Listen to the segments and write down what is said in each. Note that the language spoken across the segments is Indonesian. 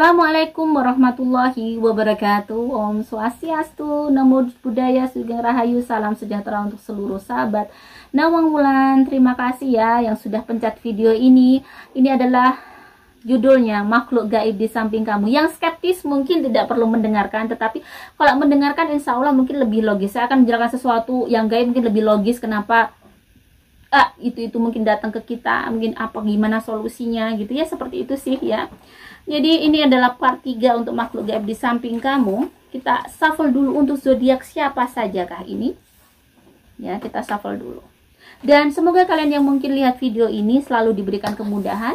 Assalamualaikum warahmatullahi wabarakatuh. Om Swastiastu, Namo Buddhaya, Sugeng Rahayu, salam sejahtera untuk seluruh sahabat Nawang Wulan. Terima kasih ya yang sudah pencet video ini. Ini adalah judulnya Makhluk Gaib di Samping Kamu. Yang skeptis mungkin tidak perlu mendengarkan, tetapi kalau mendengarkan insya Allah mungkin lebih logis. Saya akan menjelaskan sesuatu yang gaib mungkin lebih logis. Kenapa itu mungkin datang ke kita, mungkin apa gimana solusinya gitu ya, seperti itu sih ya. Jadi ini adalah part 3 untuk makhluk gaib di samping kamu. Kita shuffle dulu untuk zodiak siapa saja kah ini. Ya, kita shuffle dulu. Dan semoga kalian yang mungkin lihat video ini selalu diberikan kemudahan,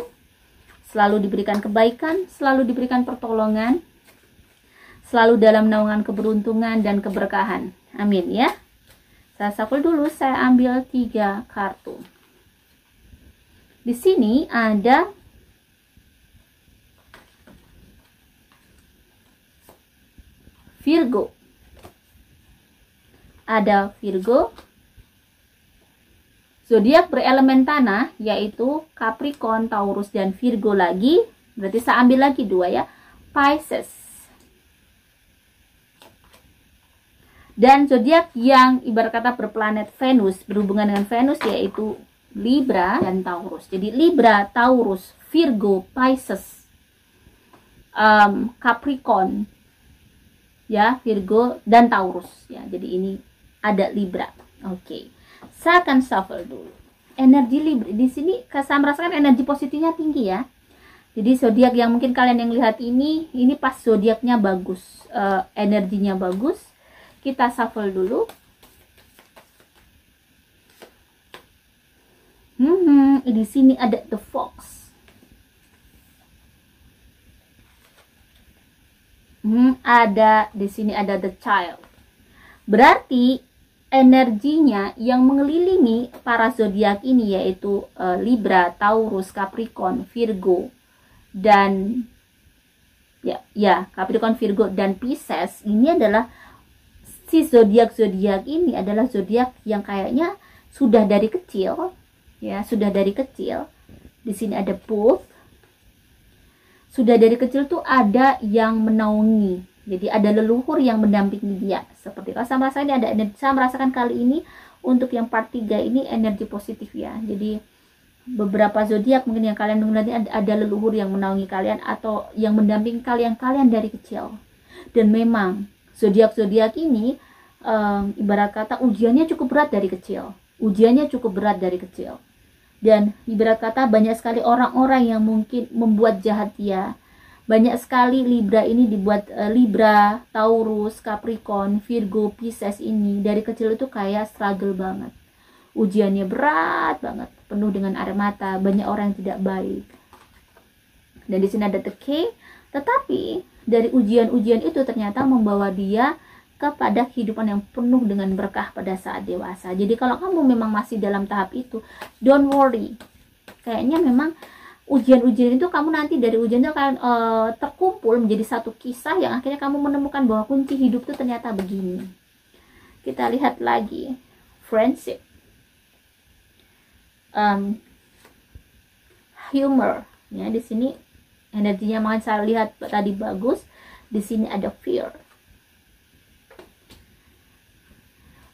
selalu diberikan kebaikan, selalu diberikan pertolongan, selalu dalam naungan keberuntungan dan keberkahan. Amin ya. Saya shuffle dulu, saya ambil 3 kartu. Di sini ada Virgo. Ada Virgo. Zodiak berelemen tanah yaitu Capricorn, Taurus dan Virgo lagi. Berarti saya ambil lagi 2 ya. Pisces. Dan zodiak yang ibarat kata berplanet Venus, berhubungan dengan Venus yaitu Libra dan Taurus. Jadi Libra, Taurus, Virgo, Pisces, Capricorn, ya, Virgo dan Taurus ya. Jadi ini ada Libra. Oke. Saya akan shuffle dulu. Energi Libra di sini saya merasakan energi positifnya tinggi ya. Jadi zodiak yang mungkin kalian yang lihat ini pas zodiaknya bagus, energinya bagus. Kita shuffle dulu. Di sini ada the fox. Di sini ada the child. Berarti energinya yang mengelilingi para zodiak ini yaitu Libra, Taurus, Capricorn, Virgo dan Capricorn, Virgo dan Pisces. Ini adalah si zodiak-zodiak ini adalah zodiak yang kayaknya sudah dari kecil ya, sudah dari kecil. Di sini ada both. Sudah dari kecil tuh ada yang menaungi. Jadi ada leluhur yang mendampingi dia. Seperti kalau saya merasakan ini ada energi, saya merasakan kali ini untuk yang part 3 ini energi positif ya. Jadi beberapa zodiak mungkin yang kalian mengenali ada leluhur yang menaungi kalian atau yang mendampingi kalian dari kecil. Dan memang zodiak-zodiak ini ibarat kata ujiannya cukup berat dari kecil. Dan ibarat kata banyak sekali orang-orang yang mungkin membuat jahat dia. Banyak sekali Libra ini dibuat Libra, Taurus, Capricorn, Virgo, Pisces ini dari kecil itu kayak struggle banget. Ujiannya berat banget, penuh dengan air mata, banyak orang yang tidak baik. Dan di sini ada the King, tetapi dari ujian-ujian itu ternyata membawa dia kepada kehidupan yang penuh dengan berkah pada saat dewasa. Jadi kalau kamu memang masih dalam tahap itu, don't worry. Kayaknya memang ujian-ujian itu kamu nanti dari ujian itu akan terkumpul menjadi satu kisah yang akhirnya kamu menemukan bahwa kunci hidup itu ternyata begini. Kita lihat lagi friendship, humor. Ya, di sini energinya makanya saya lihat tadi bagus. Di sini ada fear.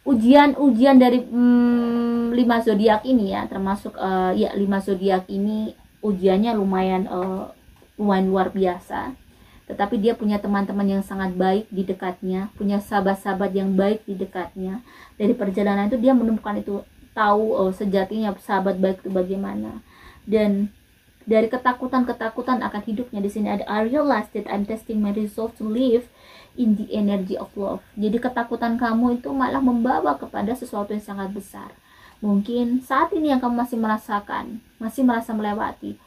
Ujian dari 5 zodiak ini ya, termasuk 5 zodiak ini ujiannya lumayan luar biasa. Tetapi dia punya teman-teman yang sangat baik di dekatnya, punya sahabat-sahabat yang baik di dekatnya. Dari perjalanan itu dia menemukan itu, tahu sejatinya sahabat baik itu bagaimana. Dan dari ketakutan akan hidupnya, di sini ada I realize that I'm testing my resolve to live in the energy of love. Jadi ketakutan kamu itu malah membawa kepada sesuatu yang sangat besar. Mungkin saat ini yang kamu masih merasakan, masih merasa melewati,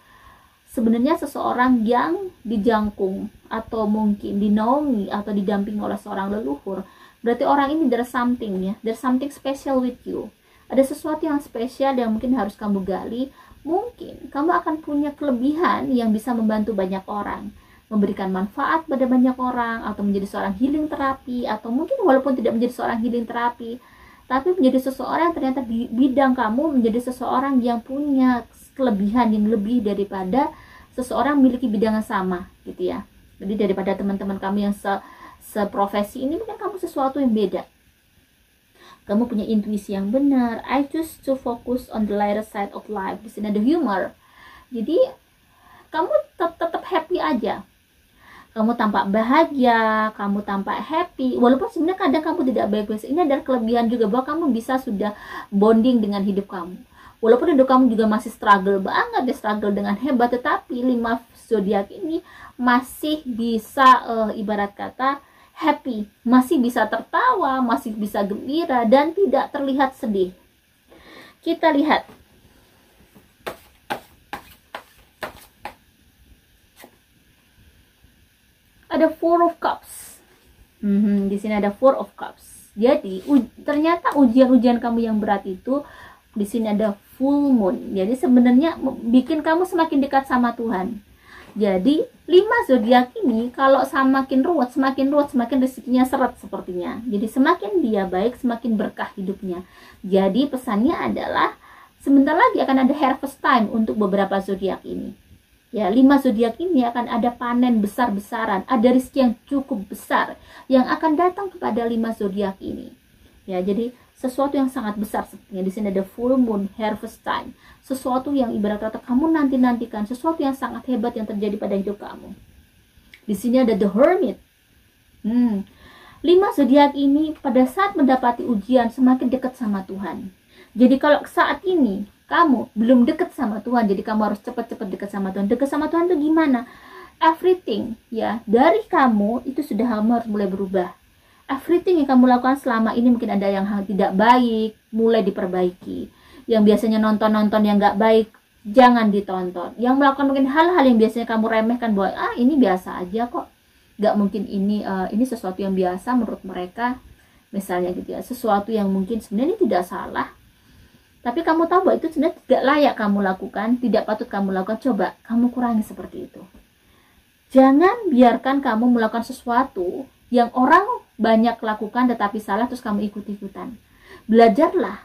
sebenarnya seseorang yang dijangkung atau mungkin dinaungi atau didampingi oleh seorang leluhur. Berarti orang ini there's something ya, there's something special with you. Ada sesuatu yang spesial yang mungkin harus kamu gali. Mungkin kamu akan punya kelebihan yang bisa membantu banyak orang, memberikan manfaat pada banyak orang, atau menjadi seorang healing terapi, atau mungkin walaupun tidak menjadi seorang healing terapi, tapi menjadi seseorang yang ternyata di bidang kamu menjadi seseorang yang punya kelebihan yang lebih daripada seseorang memiliki bidang yang sama gitu ya. Jadi daripada teman-teman kamu yang seprofesi ini, mungkin kamu sesuatu yang beda. Kamu punya intuisi yang benar. I choose to focus on the lighter side of life. Di sini ada humor. Jadi kamu tetap happy aja. Kamu tampak bahagia, kamu tampak happy, walaupun sebenarnya kadang kamu tidak baik-baik. Ini adalah kelebihan juga bahwa kamu bisa sudah bonding dengan hidup kamu. Walaupun hidup kamu juga masih struggle banget, struggle dengan hebat, tetapi 5 zodiak ini masih bisa ibarat kata happy, masih bisa tertawa, masih bisa gembira, dan tidak terlihat sedih. Kita lihat. Ada Four of Cups. Di sini ada Four of Cups. Jadi ternyata ujian-ujian kamu yang berat itu di sini ada full moon. Jadi sebenarnya bikin kamu semakin dekat sama Tuhan. Jadi 5 zodiak ini kalau semakin ruwet, semakin rezekinya seret sepertinya. Jadi semakin dia baik, semakin berkah hidupnya. Jadi pesannya adalah sebentar lagi akan ada harvest time untuk beberapa zodiak ini. Ya, 5 zodiak ini akan ada panen besar-besaran, ada rezeki yang cukup besar yang akan datang kepada 5 zodiak ini. Ya, jadi sesuatu yang sangat besar sepertinya. Di sini ada full moon, harvest time. Sesuatu yang ibarat kata kamu nanti-nantikan, sesuatu yang sangat hebat yang terjadi pada hidup kamu. Di sini ada the hermit. 5 zodiak ini pada saat mendapati ujian semakin dekat sama Tuhan. Jadi kalau saat ini kamu belum dekat sama Tuhan, jadi kamu harus cepat-cepat dekat sama Tuhan. Dekat sama Tuhan itu gimana? Everything ya dari kamu itu sudah harus mulai berubah. Everything yang kamu lakukan selama ini mungkin ada yang tidak baik, mulai diperbaiki. Yang biasanya nonton-nonton yang nggak baik, jangan ditonton. Yang melakukan mungkin hal-hal yang biasanya kamu remehkan bahwa ini biasa aja kok, nggak mungkin ini sesuatu yang biasa menurut mereka, misalnya gitu ya, sesuatu yang mungkin sebenarnya tidak salah. Tapi kamu tahu bahwa itu sebenarnya tidak layak kamu lakukan, tidak patut kamu lakukan. Coba kamu kurangi seperti itu. Jangan biarkan kamu melakukan sesuatu yang orang banyak lakukan tetapi salah terus kamu ikut-ikutan. Belajarlah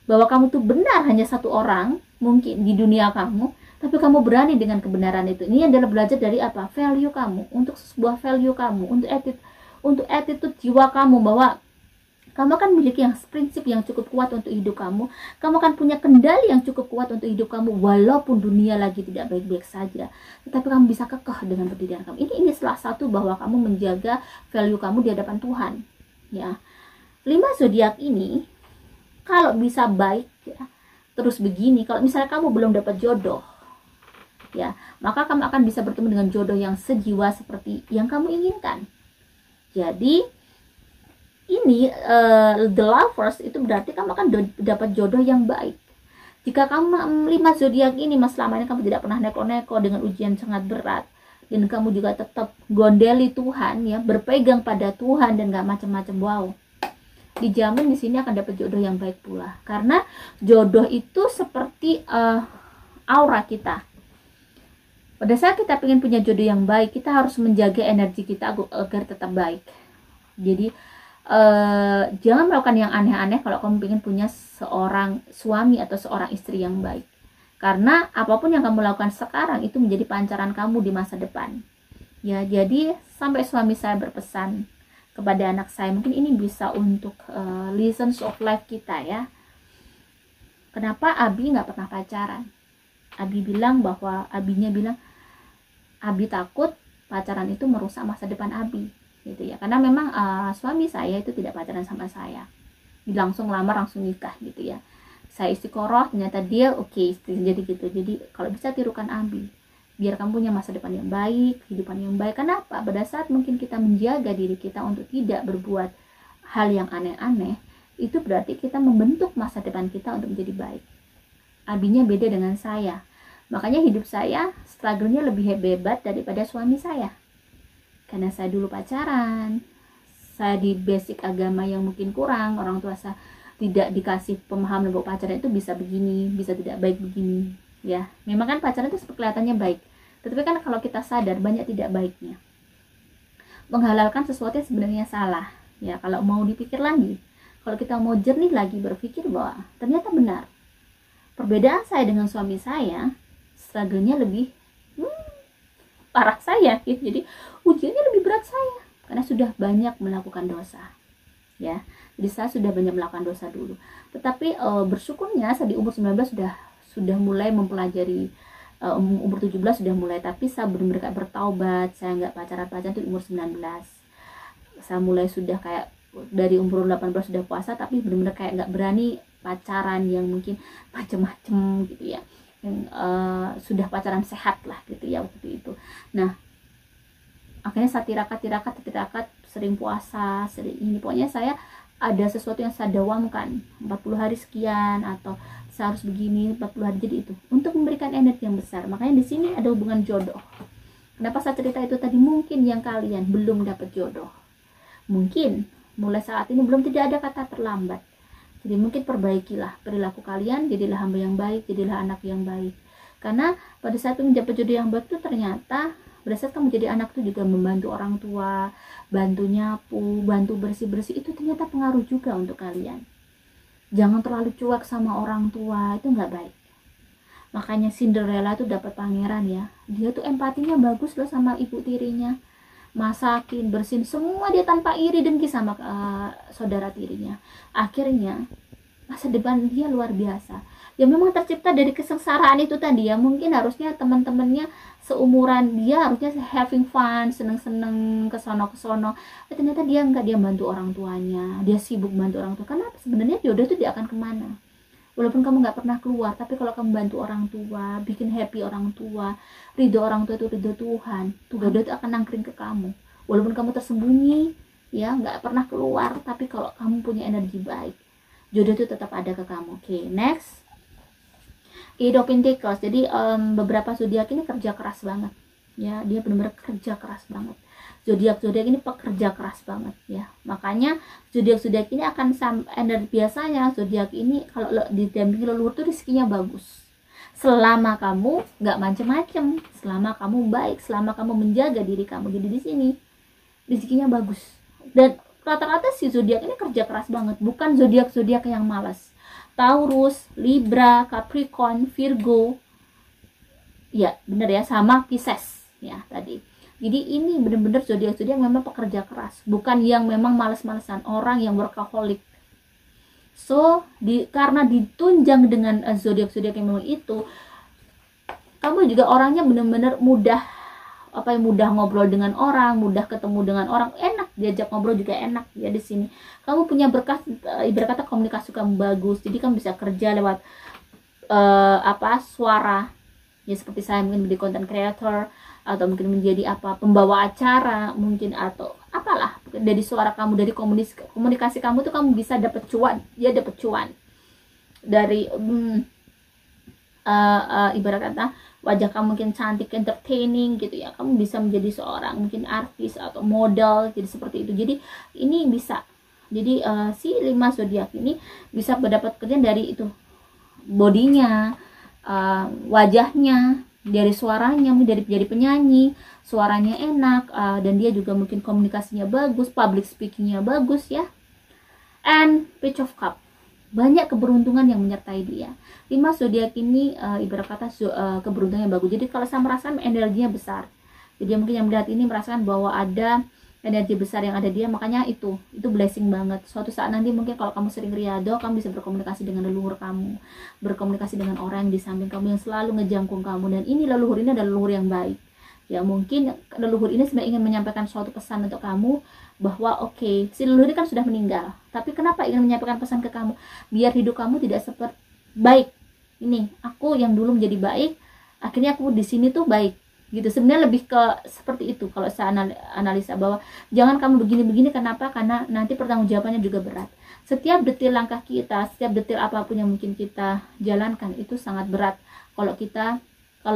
bahwa kamu tuh benar hanya satu orang mungkin di dunia kamu, tapi kamu berani dengan kebenaran itu. Ini adalah belajar dari apa? Value kamu, untuk sebuah value kamu, untuk attitude jiwa kamu, bahwa kamu akan memiliki prinsip yang cukup kuat untuk hidup kamu. Kamu akan punya kendali yang cukup kuat untuk hidup kamu, walaupun dunia lagi tidak baik-baik saja. Tetapi kamu bisa kekeh dengan pendirian kamu. Ini salah satu bahwa kamu menjaga value kamu di hadapan Tuhan. Ya, 5 zodiak ini kalau bisa baik, ya, terus begini. Kalau misalnya kamu belum dapat jodoh, ya, maka kamu akan bisa bertemu dengan jodoh yang sejiwa seperti yang kamu inginkan. Jadi ini the lovers itu berarti kamu akan dapat jodoh yang baik. Jika kamu 5 zodiak ini selama ini kamu tidak pernah neko-neko dengan ujian sangat berat, dan kamu juga tetap gondeli Tuhan, ya, berpegang pada Tuhan dan gak macam-macam, wow, dijamin di sini akan dapat jodoh yang baik pula. Karena jodoh itu seperti aura kita. Pada saat kita ingin punya jodoh yang baik, kita harus menjaga energi kita agar tetap baik. Jadi jangan melakukan yang aneh-aneh kalau kamu ingin punya seorang suami atau seorang istri yang baik. Karena apapun yang kamu lakukan sekarang itu menjadi pancaran kamu di masa depan. Ya, jadi sampai suami saya berpesan kepada anak saya, mungkin ini bisa untuk lessons of life kita, ya. Kenapa Abi nggak pernah pacaran? Abi bilang bahwa Abi takut pacaran itu merusak masa depan Abi, gitu ya. Karena memang suami saya itu tidak pacaran sama saya, langsung lamar langsung nikah, gitu ya. Saya istiqoroh, ternyata dia oke, jadi gitu. Jadi kalau bisa tirukan Abi, biar kamu punya masa depan yang baik, kehidupan yang baik. Kenapa? Pada saat mungkin kita menjaga diri kita untuk tidak berbuat hal yang aneh-aneh, itu berarti kita membentuk masa depan kita untuk menjadi baik. Abinya beda dengan saya, makanya hidup saya struggle-nya lebih hebat daripada suami saya. Karena saya dulu pacaran, saya di basic agama yang mungkin kurang, orang tua saya tidak dikasih pemahaman bahwa pacaran itu bisa begini, bisa tidak baik begini, ya. Memang kan pacaran itu kelihatannya baik, tetapi kan kalau kita sadar banyak tidak baiknya. Menghalalkan sesuatu yang sebenarnya salah, ya. Kalau mau dipikir lagi, kalau kita mau jernih lagi berpikir bahwa ternyata benar. Perbedaan saya dengan suami saya, struggle-nya lebih parah saya, gitu. Jadi ujiannya lebih berat saya karena sudah banyak melakukan dosa, ya. Jadi saya sudah banyak melakukan dosa dulu. Tetapi bersyukurnya saya di umur 19 sudah mulai mempelajari, umur 17 sudah mulai, tapi saya benar-benar kayak bertaubat. Saya nggak pacaran itu umur 19. Saya mulai sudah kayak dari umur 18 sudah puasa, tapi benar-benar kayak nggak berani pacaran yang mungkin macem-macem gitu ya, yang sudah pacaran sehat lah gitu ya waktu itu. Nah, akhirnya saya tirakat, sering puasa, sering ini, pokoknya saya ada sesuatu yang saya dawamkan 40 hari sekian, atau saya harus begini 40 hari, jadi itu untuk memberikan energi yang besar. Makanya di sini ada hubungan jodoh. Kenapa saya cerita itu tadi? Mungkin yang kalian belum dapat jodoh, mungkin mulai saat ini belum, tidak ada kata terlambat. Jadi mungkin perbaikilah perilaku kalian, jadilah hamba yang baik, jadilah anak yang baik. Karena pada saat mendapat jodoh yang baik itu ternyata pada saat kamu jadi anak itu juga membantu orang tua, bantu nyapu, bantu bersih-bersih, itu ternyata pengaruh juga untuk kalian. Jangan terlalu cuek sama orang tua, itu nggak baik. Makanya Cinderella tuh dapat pangeran ya, dia tuh empatinya bagus loh sama ibu tirinya, masakin, bersihin, semua dia tanpa iri dengki sama saudara tirinya. Akhirnya masa depan dia luar biasa. Ya memang tercipta dari kesengsaraan itu tadi ya, mungkin harusnya teman-temannya seumuran dia harusnya having fun, seneng-seneng kesono. Ternyata dia enggak, dia bantu orang tuanya, dia sibuk bantu orang tua. Karena sebenarnya jodoh itu dia akan kemana, walaupun kamu nggak pernah keluar, tapi kalau kamu bantu orang tua, bikin happy orang tua, ridho orang tua itu ridho Tuhan, tuh jodoh itu akan nangkring ke kamu. Walaupun kamu tersembunyi ya, nggak pernah keluar, tapi kalau kamu punya energi baik, jodoh itu tetap ada ke kamu. Oke, next. Eight of Pentacles. Jadi beberapa zodiak ini kerja keras banget ya, dia benar-benar kerja keras banget. Zodiak ini pekerja keras banget ya, makanya zodiak ini akan energi. Biasanya zodiak ini kalau didampingi leluhur tuh rezekinya bagus selama kamu nggak macem-macem, selama kamu baik, selama kamu menjaga diri kamu. Jadi di sini rezekinya bagus, dan rata-rata si zodiak ini kerja keras banget, bukan zodiak yang malas. Taurus, Libra, Capricorn, Virgo, ya bener ya, sama Pisces ya tadi. Jadi ini benar-benar zodiak memang pekerja keras, bukan yang memang males-malesan, orang yang workaholic. So karena ditunjang dengan zodiak yang memang itu, kamu juga orangnya benar-benar mudah ngobrol dengan orang, mudah ketemu dengan orang, enak diajak ngobrol juga enak ya. Di sini kamu punya berkah, ibarat kata komunikasi kamu bagus, jadi kamu bisa kerja lewat suara ya, seperti saya mungkin menjadi content creator, atau mungkin menjadi pembawa acara mungkin, atau apalah, dari suara kamu, dari komunikasi kamu tuh kamu bisa dapat cuan ya, dapat cuan dari ibarat kata wajah kamu mungkin cantik, entertaining gitu ya, kamu bisa menjadi seorang mungkin artis atau model, jadi seperti itu. Jadi ini bisa, jadi si 5 zodiak ini bisa mendapat kerjaan dari itu, bodinya, wajahnya, dari suaranya, mungkin dari penyanyi, suaranya enak, dan dia juga mungkin komunikasinya bagus, public speakingnya bagus ya. And Page of Cup, banyak keberuntungan yang menyertai dia. 5 zodiak ini ibarat kata keberuntungan yang bagus. Jadi kalau saya merasakan energinya besar, jadi mungkin yang melihat ini merasakan bahwa ada energi besar yang ada dia, makanya itu blessing banget. Suatu saat nanti mungkin kalau kamu sering riado, kamu bisa berkomunikasi dengan leluhur kamu, berkomunikasi dengan orang yang di samping kamu yang selalu ngejangkung kamu, dan ini leluhur ini adalah leluhur yang baik ya. Mungkin leluhur ini sebenarnya ingin menyampaikan suatu pesan untuk kamu, bahwa oke, si leluhur ini kan sudah meninggal, tapi kenapa ingin menyampaikan pesan ke kamu, biar hidup kamu tidak seperti baik ini, aku yang dulu menjadi baik, akhirnya aku di sini tuh baik gitu. Sebenarnya lebih ke seperti itu kalau saya analisa, bahwa jangan kamu begini-begini. Kenapa? Karena nanti pertanggungjawabannya juga berat. Setiap detil langkah kita, setiap detil apapun yang mungkin kita jalankan itu sangat berat kalau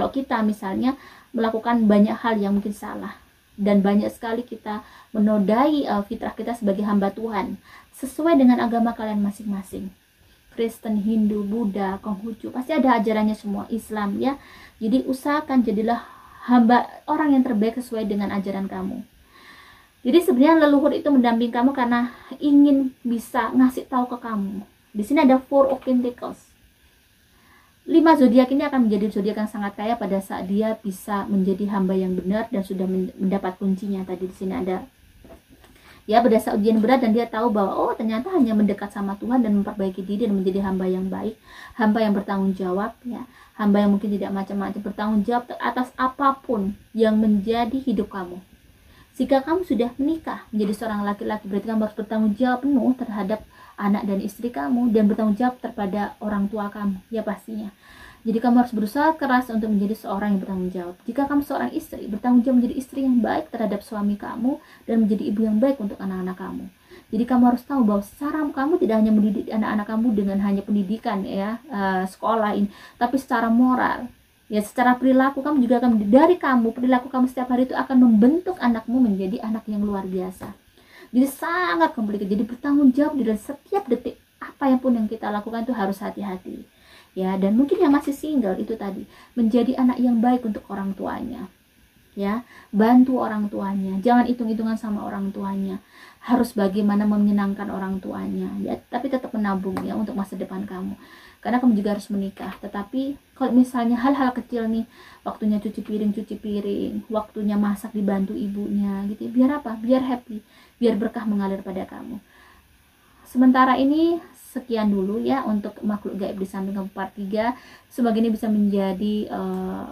kita misalnya melakukan banyak hal yang mungkin salah, dan banyak sekali kita menodai fitrah kita sebagai hamba Tuhan sesuai dengan agama kalian masing-masing, Kristen, Hindu, Buddha, Konghucu, pasti ada ajarannya semua, Islam ya. Jadi usahakan jadilah hamba orang yang terbaik sesuai dengan ajaran kamu. Jadi sebenarnya leluhur itu mendamping kamu karena ingin bisa ngasih tahu ke kamu. Di sini ada Four of Pentacles. 5 zodiak ini akan menjadi zodiak yang sangat kaya pada saat dia bisa menjadi hamba yang benar dan sudah mendapat kuncinya. Tadi di sini ada ya, pada saat ujian berat dan dia tahu bahwa oh ternyata hanya mendekat sama Tuhan dan memperbaiki diri dan menjadi hamba yang baik, hamba yang bertanggung jawab ya, hamba yang mungkin tidak macam-macam, bertanggung jawab atas apapun yang menjadi hidup kamu. Jika kamu sudah menikah menjadi seorang laki-laki, berarti kamu harus bertanggung jawab penuh terhadap anak dan istri kamu dan bertanggung jawab kepada orang tua kamu ya pastinya. Jadi kamu harus berusaha keras untuk menjadi seorang yang bertanggung jawab. Jika kamu seorang istri, bertanggung jawab menjadi istri yang baik terhadap suami kamu dan menjadi ibu yang baik untuk anak-anak kamu. Jadi kamu harus tahu bahwa secara kamu tidak hanya mendidik anak-anak kamu dengan hanya pendidikan ya, sekolah ini, tapi secara moral. Ya, secara perilaku kamu juga akan, dari kamu, perilaku kamu setiap hari itu akan membentuk anakmu menjadi anak yang luar biasa. Jadi sangat komplika. Jadi bertanggung jawab di dalam setiap detik apa yang pun yang kita lakukan itu harus hati-hati. Ya, dan mungkin yang masih single itu tadi, menjadi anak yang baik untuk orang tuanya. Ya, bantu orang tuanya. Jangan hitung-hitungan sama orang tuanya. Harus bagaimana menyenangkan orang tuanya. Ya, tapi tetap menabung ya untuk masa depan kamu. Karena kamu juga harus menikah. Tetapi kalau misalnya hal-hal kecil nih, waktunya cuci piring, waktunya masak dibantu ibunya gitu. Biar apa? Biar happy, biar berkah mengalir pada kamu. Sementara ini sekian dulu ya untuk makhluk gaib di samping kamu part 3. Semoga ini bisa menjadi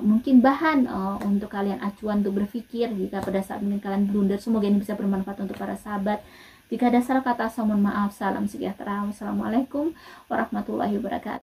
mungkin bahan untuk kalian acuan untuk berpikir jika pada saat mungkin kalian blunder. Semoga ini bisa bermanfaat untuk para sahabat. Jika ada salah kata, saya mohon maaf. Salam sejahtera. Wassalamualaikum warahmatullahi wabarakatuh.